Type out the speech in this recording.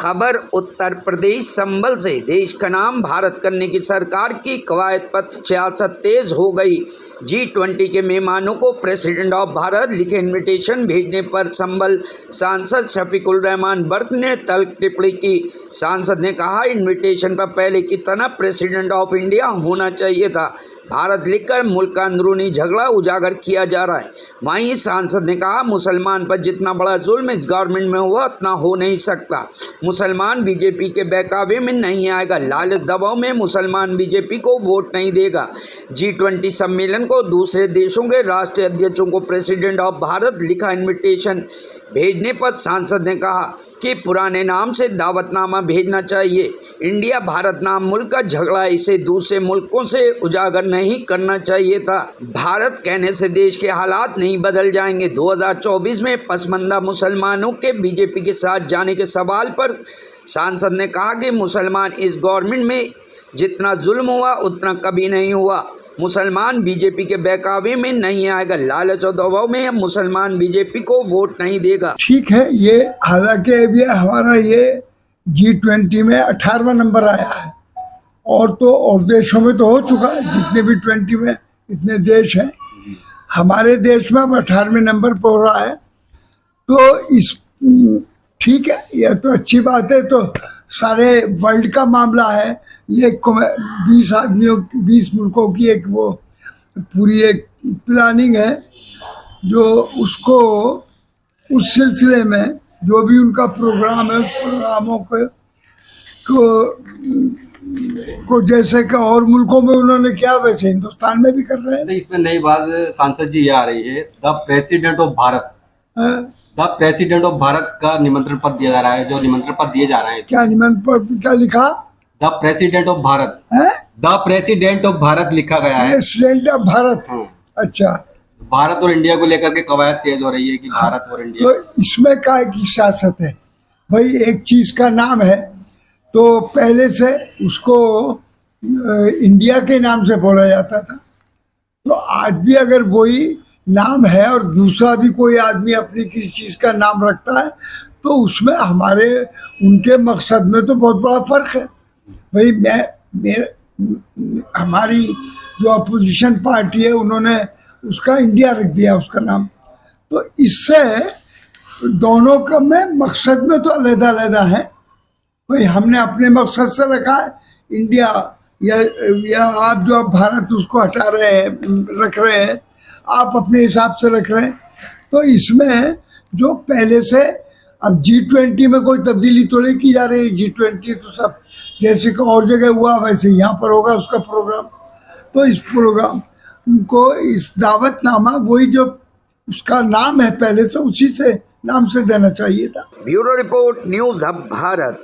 खबर उत्तर प्रदेश संभल से। देश का नाम भारत करने की सरकार की कवायद पर सियासत तेज हो गई। G20 के मेहमानों को प्रेसिडेंट ऑफ भारत लिखे इनविटेशन भेजने पर संभल सांसद शफीकुल रहमान बर्क ने तल्ख टिप्पणी की। सांसद ने कहा, इनविटेशन पर पहले की तरह प्रेसिडेंट ऑफ इंडिया होना चाहिए था। भारत लिखकर मुल्क का अंदरूनी झगड़ा उजागर किया जा रहा है। वहीं सांसद ने कहा, मुसलमान पर जितना बड़ा जुल्म इस गवर्नमेंट में हुआ उतना हो नहीं सकता। मुसलमान बीजेपी के बहकावे में नहीं आएगा। लालच दबाव में मुसलमान बीजेपी को वोट नहीं देगा। G20 सम्मेलन को दूसरे देशों के राष्ट्रीय अध्यक्षों को प्रेसिडेंट ऑफ भारत लिखा इन्विटेशन भेजने पर सांसद ने कहा कि पुराने नाम से दावतनामा भेजना चाहिए। इंडिया भारत नाम मुल्क का झगड़ा इसे दूसरे मुल्कों से उजागर नहीं करना चाहिए था। भारत कहने से देश के हालात नहीं बदल जाएंगे। 2024 में पसमंदा मुसलमानों के बीजेपी के साथ जाने के सवाल पर सांसद ने कहा कि मुसलमान इस गवर्नमेंट में जितना जुल्म हुआ उतना कभी नहीं हुआ। मुसलमान बीजेपी के बहकावे में नहीं आएगा। लालच और दबाव में मुसलमान बीजेपी को वोट नहीं देगा। ठीक है, ये हालांकि अभी हमारा ये G20 में 18वां नंबर आया है और तो और देशों में तो हो चुका है। जितने भी 20 में इतने देश हैं, हमारे देश में अब 18वें नंबर पर हो रहा है। तो इस ठीक है, यह तो अच्छी बात है। तो सारे वर्ल्ड का मामला है। ये 20 आदमियों 20 मुल्कों की एक वो पूरी एक प्लानिंग है जो उसको उस सिलसिले में जो भी उनका प्रोग्राम है उस प्रोग्रामों को जैसे कि और मुल्कों में उन्होंने किया वैसे हिंदुस्तान में भी कर रहे हैं। इसमें नई बात सांसद जी ये आ रही है, the president of Bharat. The president of Bharat का निमंत्रण पत्र दिया जा रहा है। जो निमंत्रण पत्र दिए जा रहे हैं, क्या निमंत्रण पत्र क्या लिखा? द प्रेसिडेंट ऑफ भारत है। द प्रेसिडेंट ऑफ भारत लिखा गया है। President of Bharat. अच्छा, भारत और इंडिया को लेकर के कवायद तेज हो रही है कि भारत और इंडिया। तो इसमें काय की सियासत है भाई? एक चीज का नाम है तो पहले से उसको इंडिया के नाम से बोला जाता था। तो आज भी अगर वही नाम है और दूसरा भी कोई आदमी अपनी किसी चीज का नाम रखता है तो उसमें हमारे उनके मकसद में तो बहुत बड़ा फर्क है। भाई हमारी जो अपोजिशन पार्टी है उन्होंने उसका इंडिया रख दिया उसका नाम। तो इससे दोनों का में मकसद में तो अलग-अलग है। भाई हमने अपने मकसद से रखा है इंडिया, या आप जो आप भारत उसको हटा रहे हैं रख रहे हैं, आप अपने हिसाब से रख रहे हैं। तो इसमें जो पहले से अब G20 में कोई तब्दीली तो नहीं की जा रही है। G20 तो सब जैसे कि और जगह हुआ वैसे यहाँ पर होगा उसका प्रोग्राम। तो इस प्रोग्राम को इस दावतनामा वही जो उसका नाम है पहले से उसी से नाम से देना चाहिए था। Bureau report, news hub Bharat.